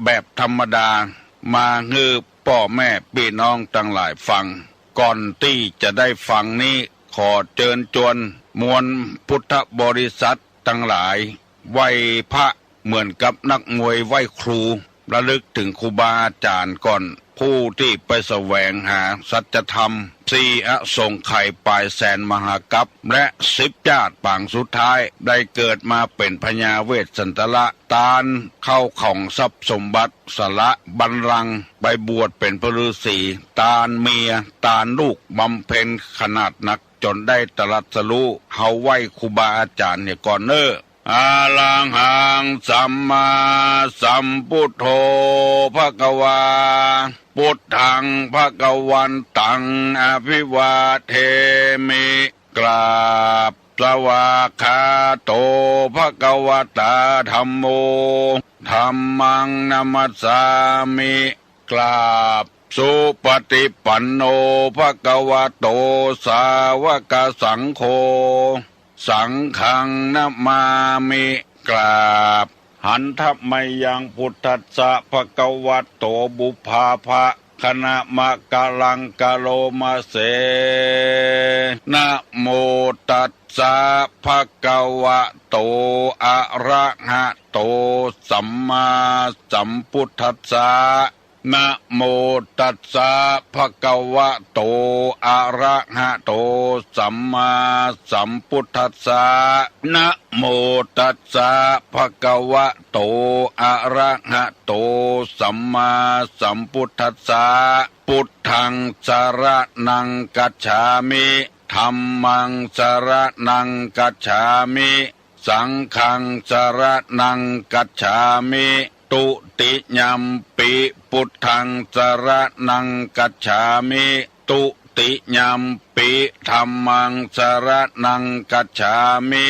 แบบธรรมดามาฮือพ่อแม่พี่น้องทั้งหลายฟังก่อนที่จะได้ฟังนี้ขอเชิญชวนมวลพุทธบริษัททั้งหลายไหว้พระเหมือนกับนักมวยไหว้ครูระลึกถึงครูบาอาจารย์ก่อนผู้ที่ไปแสวงหาสัจธรรมสี่อสงไขยปลายแสนมหากัปและ10 ญาติปางสุดท้ายได้เกิดมาเป็นพญาเวสสันตละตาลเข้าของทรัพย์สมบัติสละบัลลังก์ไปบวชเป็นพระฤาษีตาลเมียตาลลูกบำเพ็ญขนาดหนักจนได้ตรัสรู้เฮาไหว้ครูบาอาจารย์เนี่ยก่อนเนออาลังหังสัมมาสัมพุทโธภควาพุทธังภควันตังอภิวาเทมิกราบสวากขาโตภควตาธัมโมธัมมังนัมสสามิกราบสุปฏิปันโนภควโตสาวกสังโฆสังฆังนะมามิกราบหันทัพไมยังพุทธัสสะภะคะวะโตบุพพาภะคณะมะกะลังกะโลมาเสนะโมตัสสะภะคะวะโตอะระหะโตสัมมาสัมพุทธัสสะนะโมตัสสะภะคะวะโตอะระหะโตสัมมาสัมพุทธัสสะนะโมตัสสะภะคะวะโตอะระหะโตสัมมาสัมพุทธัสสะพุทธังสรณังกัจฉามิธัมมังสรณังกัจฉามิสังฆังสรณังกัจฉามิตุติยัมปิพุทธังสรณังกัจฉามิตุติยัมปิธัมมังสรณังกัจฉามิ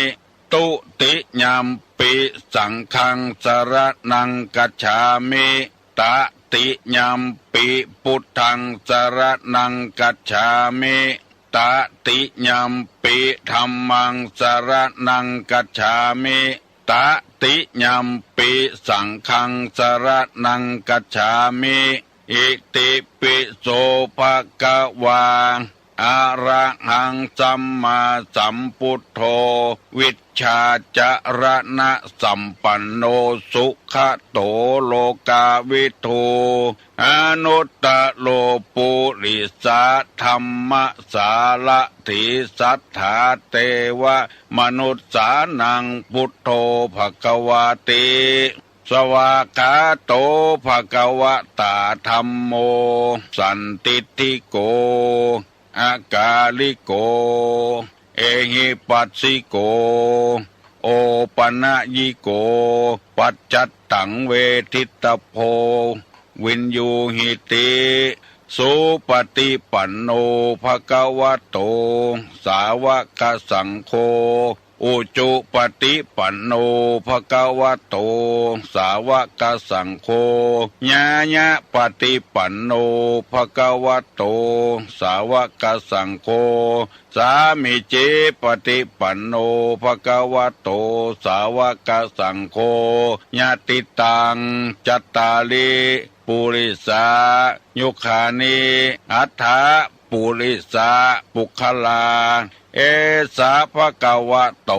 ตุติยัมปิสังฆังสรณังกัจฉามิตติยัมปิพุทธังสรณังกัจฉามิตติยัมปิธัมมังสรณังกัจฉามิตติยัมปิสังฆังสรณังกัจฉามิอิติปิโสภะคะวาอะระหังสัมมาสัมพุทโธวิชชาจรณะสัมปันโนสุขโตโลกาวิทูอนุตตโลปุริสาธัมมสารถิสัทธาเทวมนุษสานังพุทโธภควาติสวากขาโตภควตาธัมโมสันติติโกอากาลิโกเอหิปัสสิโกโอปนะยิโกปัจจัตตังเวทิตโพวินยูหิติสุปฏิปันโนภควโตสาวกสังโฆอุจุปฏิปันโนภควโตสาวกสังโฆญาญะปฏิปันโนภควโตสาวกสังโฆสามิจิปฏิปันโนภควโตสาวกสังโฆญาติตังจัตตาลิปุริสายุคานิอัฏฐปุริสาปุคลาเอสาภะคะวะโต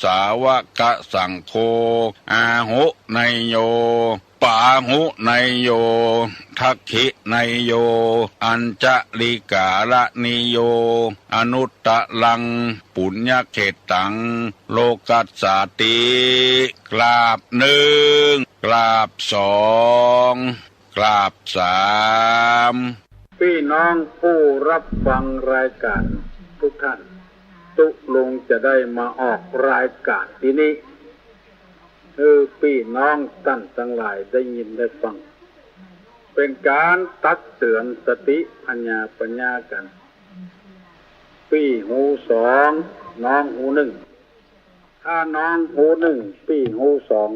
สาวกสังโฆอาหุไนโยปาหุไนโยทักขิไนโยอัญจลิกาละนิโยอนุตตะลังปุญญเขตังโลกัสสาติกราบหนึ่งกราบสองกราบสามพี่น้องผู้รับฟังรายการทุกท่านตุลงจะได้มาออกรายการที่นี้พี่น้องท่านทั้งหลายได้ยินได้ฟังเป็นการตักเตือนสติปัญญากันพี่หูสองน้องหูหนึ่งถ้าน้องหูหนึ่งพี่หูสอง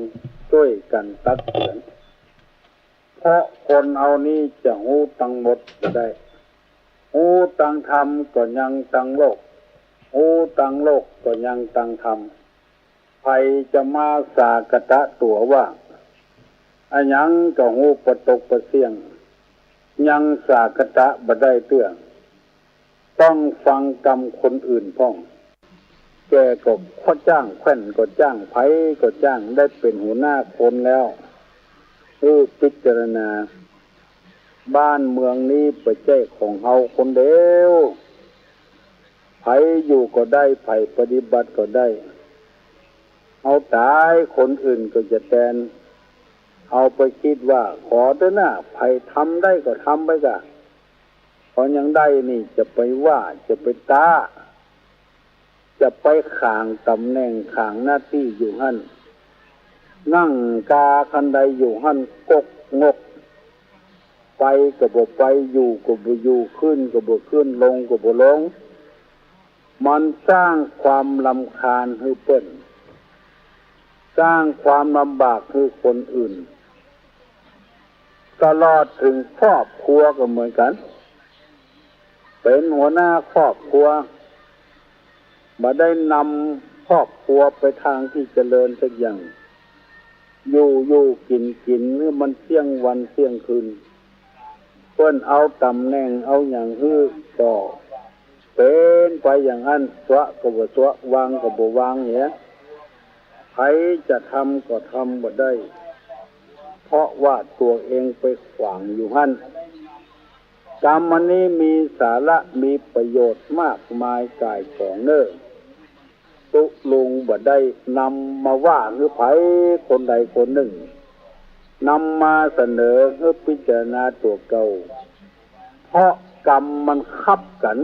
ช่วยกันตักเตือนเพราะคนเอานี้จะหูทั้งหมดจะได้หูตั้งธรรมก็ยังตั้งโลกหูตั้งโลกก็ยังตั้งธรรมใครจะมาสากตะตัวว่า อันยังก็หูปตกประเสียงยังสากตะบ่ได้เตื้อต้องฟังกรรมคนอื่นพ้องแกก็ข้อจ้างแขวนก็จ้างไผก็จ้างได้เป็นหัวหน้าคนแล้วพิจารณาบ้านเมืองนี้ประเทศของเฮาคนเดียวไผอยู่ก็ได้ไผปฏิบัติก็ได้เอาตายคนอื่นก็จะแทนเอาไปคิดว่าขอเถอะนะไผทำได้ก็ทำไปกะพอยังได้นี่จะไปว่าจะไปต้าจะไปข่างตำแหน่งข่างหน้าที่อยู่หั่นนั่งกาคันใดอยู่หั่นกกงกไปก็บ่ไปอยู่ก็บ่อยู่ขึ้นก็บ่ขึ้นลงก็บ่ลงมันสร้างความรำคาญให้เปิ้นสร้างความลำบากให้คนอื่นตลอดถึงครอบครัวก็เหมือนกันเป็นหัวหน้าครอบครัวบ่ได้นำครอบครัวไปทางที่เจริญสักอย่างอยู่กินนี่มันเที่ยงวันเที่ยงคืนเพิ่นเอาตำแหน่งเอาอย่างก็เป็นไปอย่างนั้นสวะก็บ่สวะวางก็บ่วางเนี่ยใครจะทำก็ทำบ่ได้เพราะว่าตัวเองไปขวางอยู่หั่นกรรมอันนี้มีสาระมีประโยชน์มากมายกายของเน้อตุลุงบ่ได้นำมาว่าหรือไผคนใดคนหนึ่งนำมาเสนอเพื่อพิจารณาตัวเก่าเพราะกรรมมันคับกัน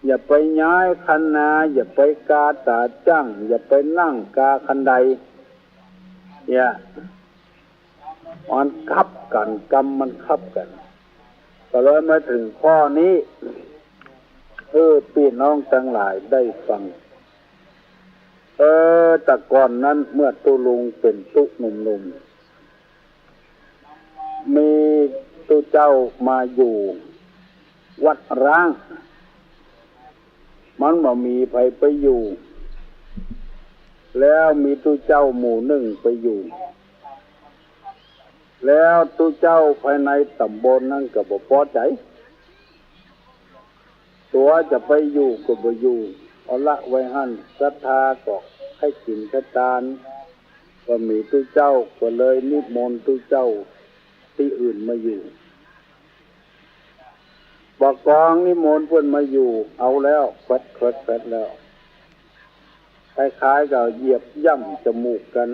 อย่าไปย้ายคันนาอย่าไปกาตาจ้างอย่าไปนั่งกาคันใดเนี่ยมันคับกันกรรมมันคับกันก็เลยมาถึงข้อนี้พี่น้องทั้งหลายได้ฟังแต่ก่อนนั้นเมื่อตุลุงเป็นตุหนุ่มๆมีตุเจ้ามาอยู่วัดร้างมันบ่มีไผไปอยู่แล้วมีตุเจ้าหมู่หนึ่งไปอยู่แล้วตุเจ้าภายในตำบลนั้นก็บ่พอใจตัวจะไปอยู่ก็บ่อยู่เอาละไว้หั่นศรัทธาก็ให้กินขทานก็มีตุเจ้าก็เลยนิมนต์ตุเจ้าที่อื่นมาอยู่บอกกองนิมนต์เพิ่นมาอยู่เอาแล้วเฟิดแล้วคล้ายๆกับเหยียบย่ำจมูกกัน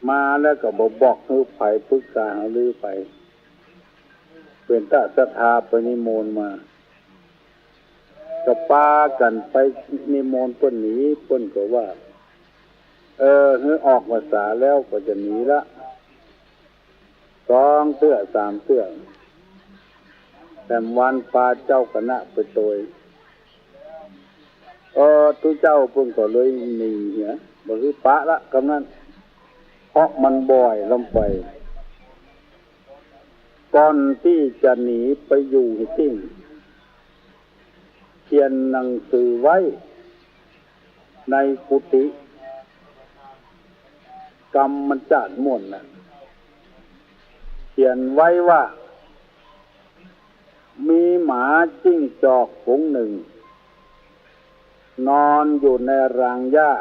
มาแล้วก็บอกให้ไผปรึกษาหารือไปเป็นตาศรัทธาไปนิมนต์มาก็ปากันไปนิมนต์เพิ่นหนีเพิ่นก็ว่าให้ออกพรรษาแล้วก็จะหนีละ2เตื้อ3เตื้อแต่วันปาเจ้าคณะไปโดยตุเจ้าเพิ่นก็เลยหนีเนี่ยบ่คือปะละกำนั้นเพราะมันบ่อยลงไปก่อนที่จะหนีไปอยู่จริงเขียนหนังสือไว้ในกุฏิกรรมมันจาดม่วนน่ะเขียนไว้ว่ามีหมาจิ้งจอกฝูงหนึ่งนอนอยู่ในรางหญ้า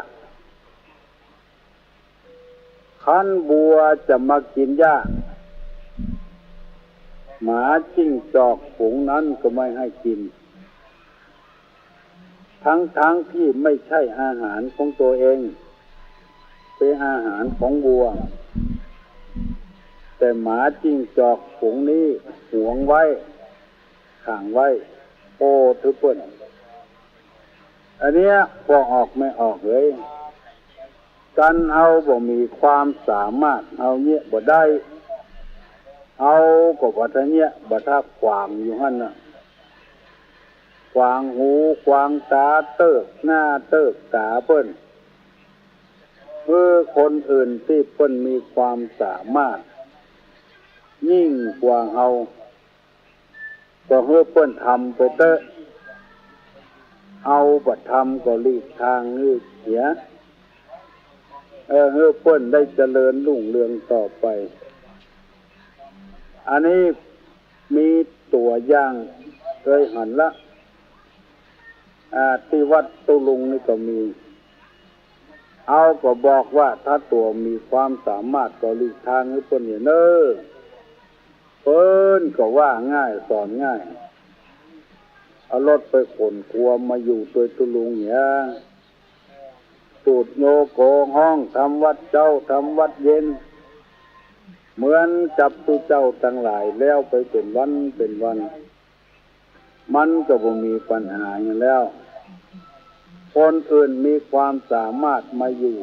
คันบัวจะมากินหญ้าหมาจิ้งจอกฝูงนั้นก็ไม่ให้กินทั้งที่ไม่ใช่อาหารของตัวเองเป็นอาหารของวัวแต่หมาจิ้งจอกฝูงนี้หวงไว้ขังไว้ทุกคนอันเนี้ยพอออกไม่ออกเลยกันเอาบ่มีความสามารถเอาเนี้ยบ่ได้เอาก็บ่ทันเนี้ยบ่ทักขวางอยู่หั่นน่ะขวางหูขวางตาเติกหน้าเติกตาเพิ่นคนอื่นที่เพิ่นมีความสามารถยิ่งกว่าเฮาก็เพิ่นทำไปเถอะเอาบ่ทำก็หลีกทางเสีย เพื่อเพิ่นได้เจริญรุ่งเรืองต่อไปอันนี้มีตัวอย่างเคยหันละที่วัดตุลุงนี่ก็มีเอาก็บอกว่าถ้าตัวมีความสามารถก็หลีกทางให้เพิ่นเนี่ยเน้อเพิ่นก็ว่าง่ายสอนง่ายเอารถไปขนครัวมาอยู่ตัวตุลุงเนี่ยสูตรโยโกห้องทำวัดเจ้าทำวัดเย็นเหมือนจับตุเจ้าทั้งหลายแล้วไปเป็นวันเป็นวันมันก็บ่มีปัญหาอย่างแล้วคนอื่นมีความสามารถมาอยู่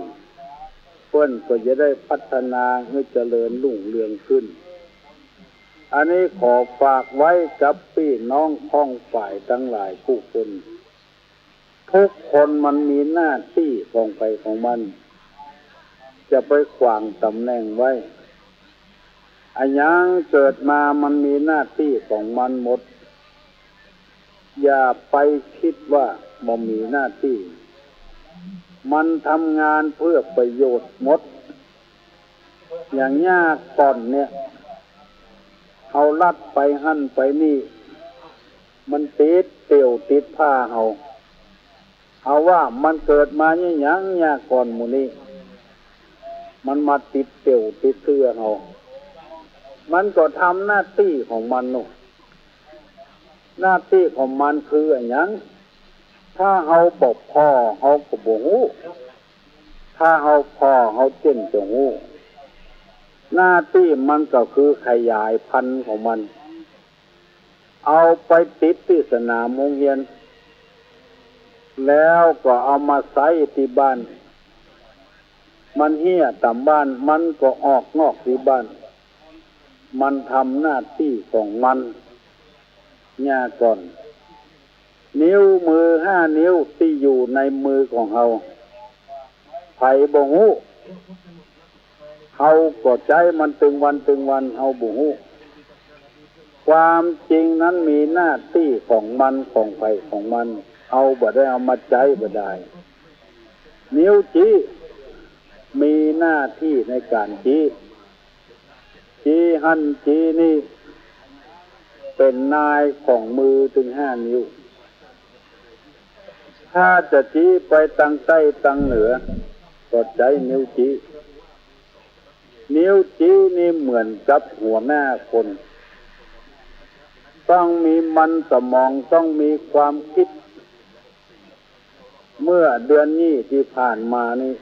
เพิ่นก็จะได้พัฒนาให้เจริญรุ่งเรืองขึ้นอันนี้ขอฝากไว้กับพี่น้องพ้องฝ่ายทั้งหลายผู้คนทุกคนมันมีหน้าที่ของใครของมันจะไปขวางตำแหน่งไว้อันยังเกิดมามันมีหน้าที่ของมันหมดอย่าไปคิดว่าบ่มีหน้าที่มันทำงานเพื่อประโยชน์หมดอย่างยากก่อนเนี่ยเอาลัดไปหั่นไปนี่มันติดเตี่ยวติดผ้าเอาว่ามันเกิดมาเนี่ยยังยากก่อนหมู่นี้มันมาติดเตี่ยวติดเสื้อมันก็ทำหน้าที่ของมันนู่นหน้าที่ของมันคืออย่างนั้นถ้าเอาบอกพ่อเอาก็บ่ฮู้ถ้าเอาพ่อเอาเจ้นจะฮู้หน้าที่มันก็คือขยายพันธุ์ของมันเอาไปติดที่สนามโรงเรียนแล้วก็เอามาใส่ที่บ้านมันเหี้ยตามบ้านมันก็ออกนอกที่บ้านมันทำหน้าที่ของมันเนี่ยก่อนนิ้วมือ5 นิ้วที่อยู่ในมือของเราไผบ่ฮู้เฮาก็ใจมันตึงวันเฮาบ่ฮู้ความจริงนั้นมีหน้าที่ของมันของไผของมันเอาบ่ได้เอามาใจบ่ได้นิ้วชี้มีหน้าที่ในการชี้หั่นชี้นี่เป็นนายของมือถึง5 นิ้วถ้าจะชี้ไปทางใต้ทางเหนือก็ใช้นิ้วชี้นี่เหมือนกับหัวหน้าคนต้องมีมันสมองต้องมีความคิดเมื่อเดือนนี้ที่ผ่านมานี่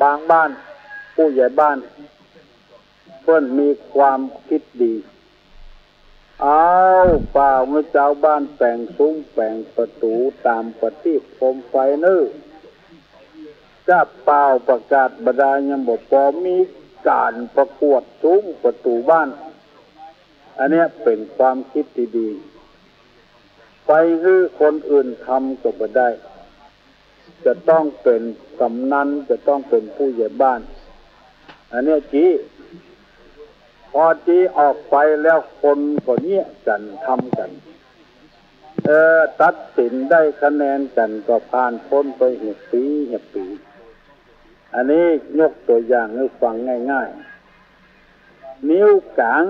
บางบ้านผู้ใหญ่บ้านเพิ่นมีความคิดดีเอาเปล่าเมื่อเจ้าบ้านแต่งซุ้มแต่งประตูตามประทีปโคมไฟนื้อจะเปล่าประกาศบดายังบอกพอมีการประกวดซุ้มประตูบ้านอันนี้เป็นความคิดที่ดีไปให้คนอื่นทำก็บ่ได้จะต้องเป็นกำนันจะต้องเป็นผู้ใหญ่บ้านอันนี้จี้พอจี้ออกไปแล้วคนก็เนี้ยกันทำกันตัดสินได้คะแนนกันก็ผ่านพ้นไปปีอันนี้ยกตัวอย่างให้ฟังง่ายๆนิ้วกลาง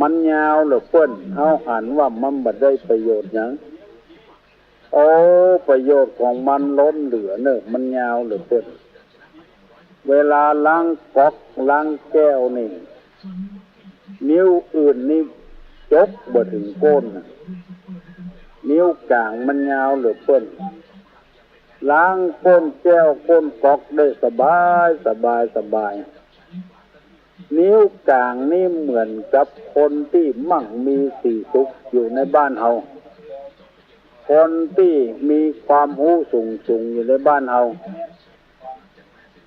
มันยาวหรือเปิ้นเอาหันว่ามันบ่ได้ประโยชน์หยังโอ้ประโยชน์ของมันล้นเหลือเนอะมันยาวหรือเปิ้นเวลาล้างก๊อกล้างแก้วนี่นิ้วอื่นนี่จกบ่ถึงก้นนิ้วกลางมันยาวหรือเปิ้นล้างก้นแก้วก้นก๊อกได้สบายนิ้วกลางนี่เหมือนกับคนที่มั่งมีสีสุขอยู่ในบ้านเฮาคนที่มีความรู้สูงอยู่ในบ้านเฮา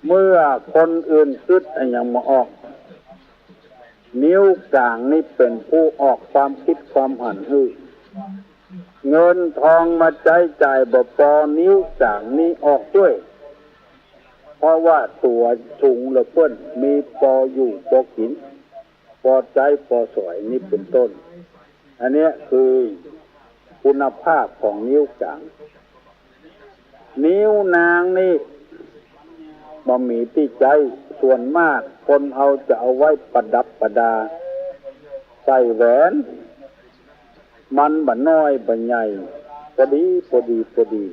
เมื่อคนอื่นคิดอย่างมาออกนิ้วกลางนี่เป็นผู้ออกความคิดความหันหื้อเงินทองมาใช้จ่ายบ่พอนิ้วกลางนี่ออกด้วยเพราะว่าตัวสูงเหลือเพิ่นมีพออยู่พอกินพอใจพอสวยนี่เป็นต้นอันนี้คือคุณภาพของนิ้วกลางนิ้วนางนี่ บ่มีที่ใจส่วนมากคนเอาจะเอาไว้ประดับประดาใส่แหวนมันบ่น้อยบ่ใหญ่พอดีพอดีพอดี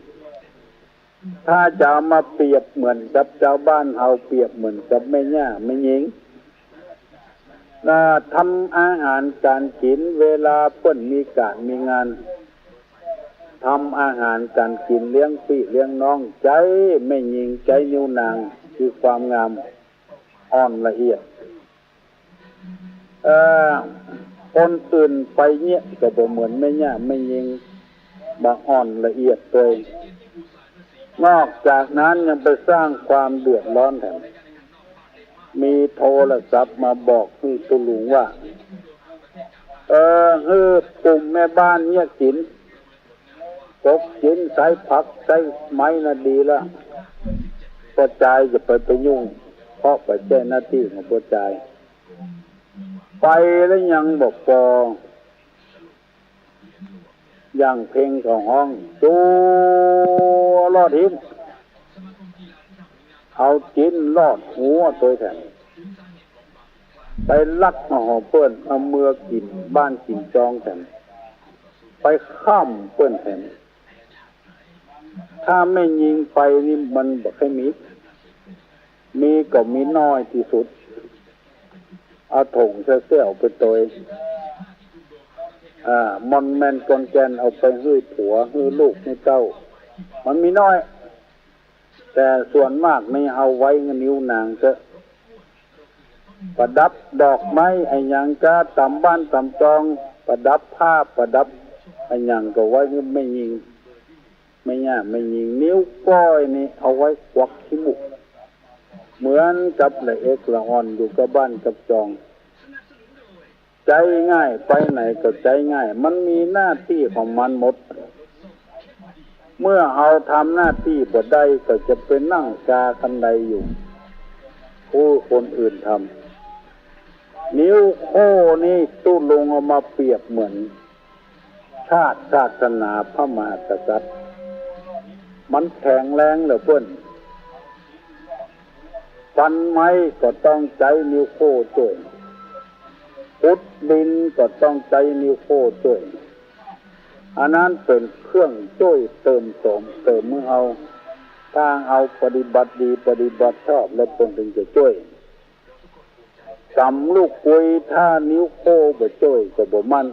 ถ้าจะเอามาเปรียบเหมือนกับชาวบ้านเฮาเปรียบเหมือนกับแม่ย่าแม่หญิงทำอาหารการกินเวลาเพิ่นมีการมีงานทำอาหารการกินเลี้ยงพี่เลี้ยงน้องใจแม่หญิงใจนิ้วนางคือความงามอ่อนละเอียดคนอื่นไปเนี่ยก็บ่เหมือนแม่ย่าแม่หญิงบ่อ่อนละเอียดตัวนอกจากนั้นยังไปสร้างความเดือดร้อนแถมมีโทรศัพท์มาบอกที่ตุลุงว่ากลุ่มแม่บ้านเนี่ยกินตกกินใส่ผักใส่ไม้น่ะดีละพ่อใจจะไปยุ่งเพราะไปแจ้งหน้าที่ของพ่อใจไปแล้วยังบอกพออย่างเพลงของห้องจูลอดหินเอาจินลอดหัวตัวแทนไปลักมาห่อเปิ้นเอาเมื่อกินบ้านกินจองแทนไปข้ามเปิ้นแทนถ้าไม่ยิงไปนี่มันบ่ค่อยมีก็มีน้อยที่สุดเอาถุงเสื้อไปตัวมอนแมนกอนแกนเอาไปให้ผัวให้ลูกให้เจ้ามันมีน้อยแต่ส่วนมากไม่เอาไว้นิ้วนางจะประดับดอกไม้ไอ้หยังก็ตามบ้านตามจองประดับผ้าประดับไอ้หยังก็ไว้ไม่ยิงไม่ย่าไม่ยิงนิ้วก้อยนี่เอาไว้ควักขี้มุกเหมือนกับละเอกละอ่อนอยู่กับบ้านกับจองใจง่ายไปไหนก็ใจง่ายมันมีหน้าที่ของมันหมดเมื่อเอาทำหน้าที่บ่ได้ก็จะไปนั่งกาคันใดอยู่ผู้คนอื่นทำนิ้วโค้นี่ตู้ลงเอามาเปรียบเหมือนชาติศาสนาพระมหากษัตริย์มันแข็งแรงเหลือเพิ่นฟันไม้ก็ต้องใจนิ้วโค้ช่วยขุดดินก็ต้องใจนิ้วโค้ช่วยอันนั้นเป็นเครื่องช่วยเติมมือเอาทางเอาปฏิบัติดีปฏิบัติชอบแล้วเพิ่นถึงจะช่วยกำลูกกุยถ้านิ้วโค้บ่ช่วยก็บ่มั่น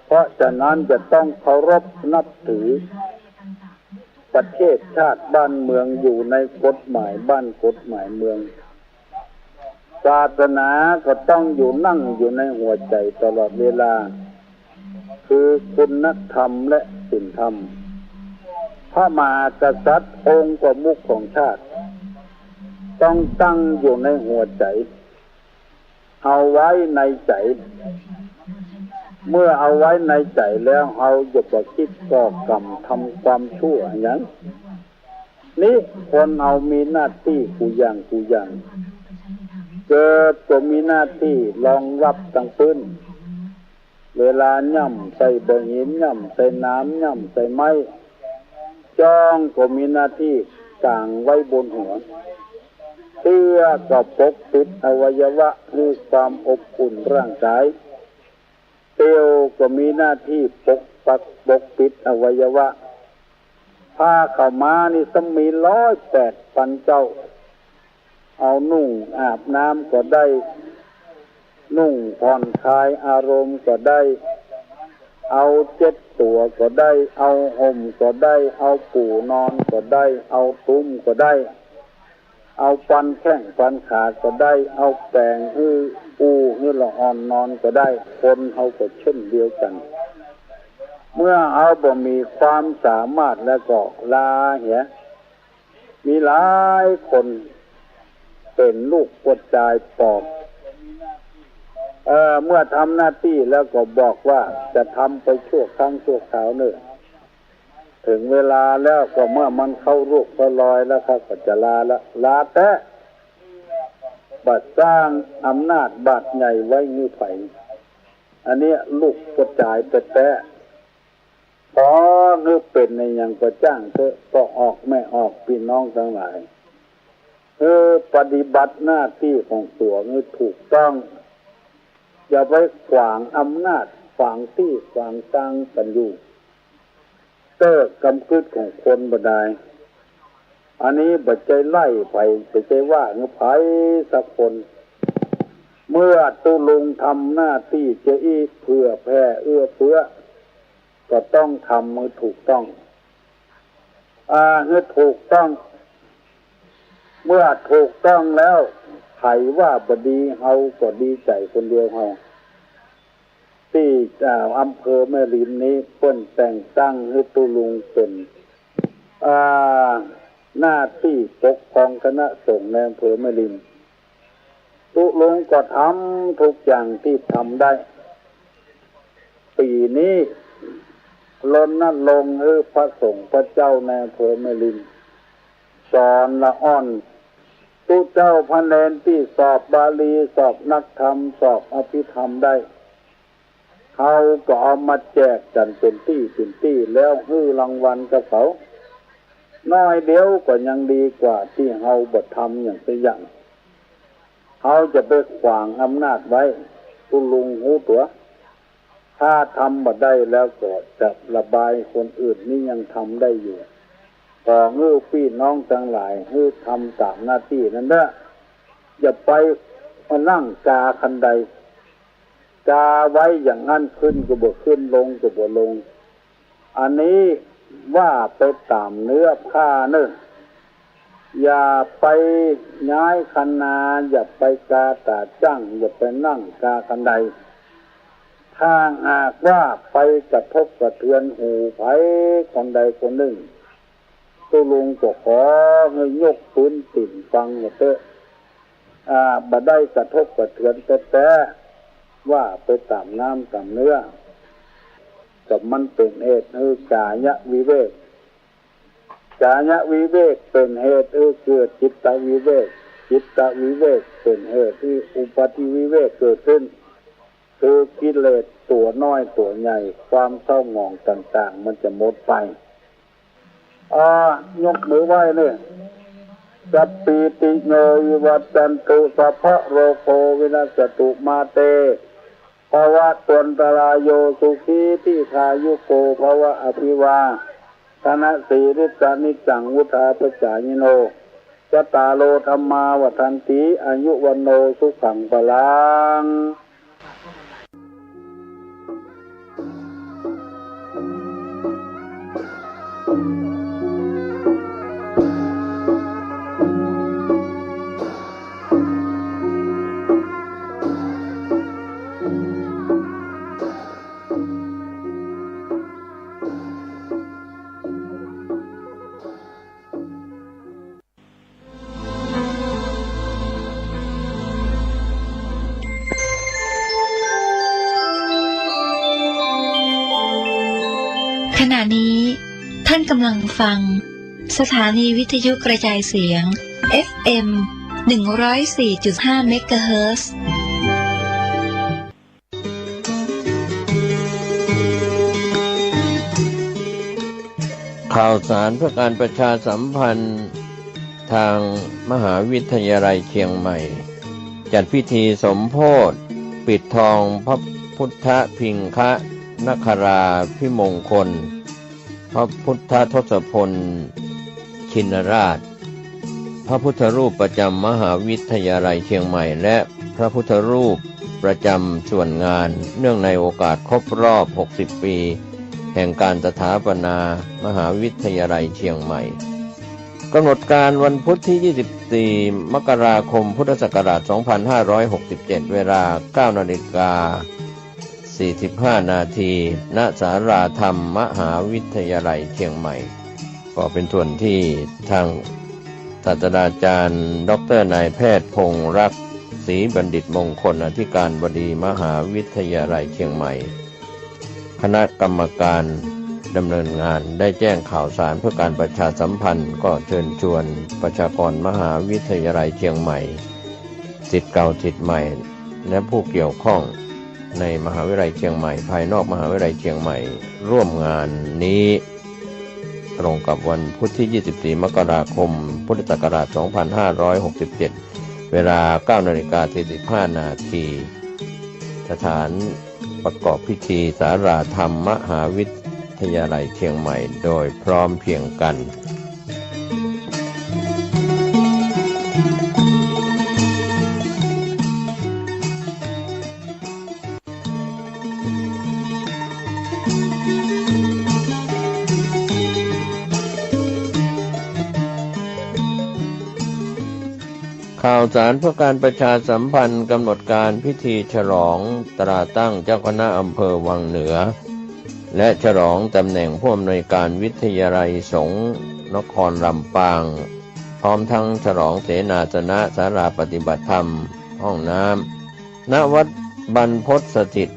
เพราะฉะนั้นจะต้องเคารพนับถือประเทศชาติบ้านเมืองอยู่ในกฎหมายบ้านกฎหมายเมืองศาสนาก็ต้องอยู่นั่งอยู่ในหัวใจตลอดเวลาคือคุณธรรมและศีลธรรมพระมหากษัตริย์องค์ประมุขของชาติต้องตั้งอยู่ในหัวใจเอาไว้ในใจเมื่อเอาไว้ในใจแล้วเอาอย่าไปคิดก่อกรรมทำความชั่วอย่างนี้คนเอามีหน้าที่กูอย่างเกิดก็มีหน้าที่รองรับตั้งพื้นเวลาย่ำใส่บ่อหินย่ำใส่น้ำย่ำใส่ไม้จ้องก็มีหน้าที่กางไว้บนหัวเสื้อก็ปกปิดอวัยวะคือความอบอุ่นร่างกายเตียวก็มีหน้าที่ปกปิดอวัยวะผ้าเข้ามานี่สมี108,000เจ้าเอานุ่งอาบน้ำก็ได้นุ่งผ่อนคลายอารมณ์ก็ได้เอาเจ็ดตัวก็ได้เอาห่มก็ได้เอาปูนอนก็ได้เอาตุ้มก็ได้เอาฟันแข้งฟันขาก็ได้เอาแปรงปูละอ่อนนอนก็ได้คนเอาก็เช่นเดียวกันเมื่อเอาบ่มีความสามารถแล้วก็ลาเหียมีหลายคนเป็นลูกกดจายปอกเมื่อทำหน้าที่แล้วก็บอกว่าจะทำไปชั่วครั้งชั่วคราวเนื้อถึงเวลาแล้วก็เมื่อมันเข้ารูปเข้ารอยแล้วครับก็จะลาแต่บัดสร้างอำนาจบาดใหญ่ไว้มือไผ่อันนี้ลูกกระจายแต่พอนึกเป็นในอย่างก็จ้างเถอะก็ออกไม่ออกพี่น้องทั้งหลาย ปฏิบัติหน้าที่ของตัวให้ถูกต้องอย่าไปขวางอำนาจขวางที่ขวางตังกันอยู่เต้อกำกึดของคนบ่ได้อันนี้บัดใจไล่ไปบัดใจว่าเงือไผสักคนเมื่อตุลุงทำหน้าที่จะอีเพื่อแผ่เอื้อเฟื้อก็ต้องทำให้ถูกต้องให้ถูกต้องเมื่อถูกต้องแล้วไผว่าบดีเฮาก็ดีใจคนเดียวเฮาที่อำเภอแม่ริมนี้เพิ่นแต่งตั้งให้ตุลุงเป็นหน้าที่ปกครองคณะสงฆ์ในอำเภอแม่ริมตุลุงก็ทำทุกอย่างที่ทำได้ปีนี้รณรงค์ให้พระสงฆ์พระเจ้าในอำเภอแม่ริมสอนละอ่อนตุเจ้าพระเนนที่สอบบาลีสอบนักธรรมสอบอภิธรรมได้เขาก็เอามาแจกกันเป็นที่แล้วให้รางวัลกับเขาน้อยเดียวก็ยังดีกว่าที่เฮาบ่ทำอย่างตัวอย่างเขาจะไปขวางอำนาจไว้ตุลุงหูตัวถ้าทำบ่ได้แล้วก็จะระบายคนอื่นนี่ยังทำได้อยู่ขอให้พี่น้องทั้งหลายให้ทำตามหน้าที่นั้นนะอย่าไปมานั่งกาคันใดกาไว้อย่างนั้นขึ้นก็บ่ขึ้นลงก็บ่ลงอันนี้ว่าไปตามเนื้อผ้าเนอะอย่าไปย้ายคันนาอย่าไปกาตาจั่งอย่าไปนั่งกาคันใดถ้าหากว่าไปกระทบกระเทือนหูไผคนใดคนหนึ่งตุลุงก็ขอให้ยกปืนติ่นฟังเถอะบ่ได้กระทบกระเทือนแต่ว่าไปตามน้ำตามเนื้อกับมันเป็นเหตุกายวิเวกกายวิเวกเป็นเหตุเกิดจิตตวิเวกจิตตวิเวกเป็นเหตุที่อุปาทิวิเวกเกิดขึ้นคือกิเลสตัวน้อยตัวใหญ่ความเศร้าหมองต่างๆมันจะหมดไปยกมือไหว้เนี่ยสัพพิติโยวิวัตตันตุสัพพะโรโควินาศตุมาเตภวะตนตรายโยสุขีทิคายุโกภวะอภิวาธนะสีริสานิจังวุธาปจายโนจตาโลธรรมาวัฏันติอายุวันโนสุขังพลังขณะนี้ท่านกำลังฟังสถานีวิทยุกระจายเสียง FM 104.5 เมกะเฮิรตซ์ ข่าวสารเพื่อการประชาสัมพันธ์ทางมหาวิทยาลัยเชียงใหม่จัดพิธีสมโภชปิดทองพระพุทธพิงคะนคราพิมงคลพระพุทธทศพลชินราชพระพุทธรูปประจำมหาวิทยาลัยเชียงใหม่และพระพุทธรูปประจำส่วนงานเนื่องในโอกาสครบรอบ60ปีแห่งการสถาปนามหาวิทยาลัยเชียงใหม่กำหนดการวันพุธที่24มกราคมพุทธศักราช2567เวลา 9:45 นาทีณศาลาธรรมมหาวิทยาลัยเชียงใหม่ก็เป็นส่วนที่ทางศาสตราจารย์ดร.นายแพทย์พงษ์รักษ์ศรีบัณฑิตมงคลอธิการบดีมหาวิทยาลัยเชียงใหม่คณะกรรมการดำเนินงานได้แจ้งข่าวสารเพื่อการประชาสัมพันธ์ก็เชิญชวนประชากรมหาวิทยาลัยเชียงใหม่ศิษย์เก่าศิษย์ใหม่และผู้เกี่ยวข้องในมหาวิทยาลัยเชียงใหม่ภายนอกมหาวิทยาลัยเชียงใหม่ร่วมงานนี้ ตรงกับวันพุธที่ 24 มกราคม พุทธศักราช 2567 เวลา 9:45 น.สถานประกอบพิธีสาราธรรมมหาวิทยาลัยเชียงใหม่โดยพร้อมเพรียงกันข่าวสารเพื่อการประชาสัมพันธ์กำหนดการพิธีฉลองตราตั้งเจ้าคณะอำเภอวังเหนือและฉลองตำแหน่งผู้อำนวยการวิทยาลัยสงฆ์นครลำปางพร้อมทั้งฉลองเสนาสนะศาลาปฏิบัติธรรมห้องน้ำณวัดบรรพตสถิต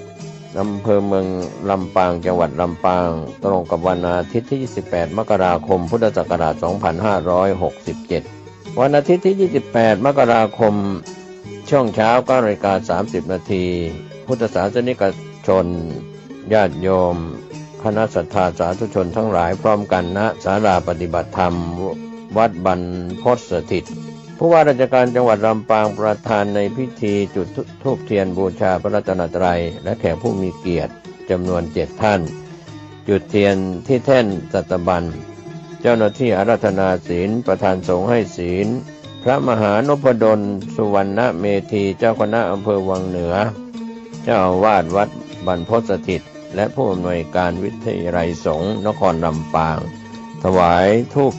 อำเภอเมืองลำปางจังหวัดลำปางตรงกับวันอาทิตย์ที่ 28 มกราคม พุทธศักราช 2567 วันอาทิตย์ที่ 28 มกราคมช่วงเช้า 9:30 น.พุทธศาสนิกชนญาติโยมคณะศรัทธาสาธุชนทั้งหลายพร้อมกันณศาลาปฏิบัติธรรมวัดบรรพตสถิตผู้ว่าราชการจังหวัดลำปางประธานในพิธีจุดธูปเทียนบูชาพระรัตนตรัยและแขกผู้มีเกียรติจำนวน 7 ท่านจุดเทียนที่แท่นสัตบัญเจ้าหน้าที่อาราธนาศีลประธานสงฆ์ให้ศีลพระมหานพดลสุวรรณเมธีเจ้าคณะอำเภอวังเหนือเจ้าอาวาสวัดบรรพตสถิตและผู้อำนวยการวิทยาลัยสงฆ์นครลำปางถวายธูป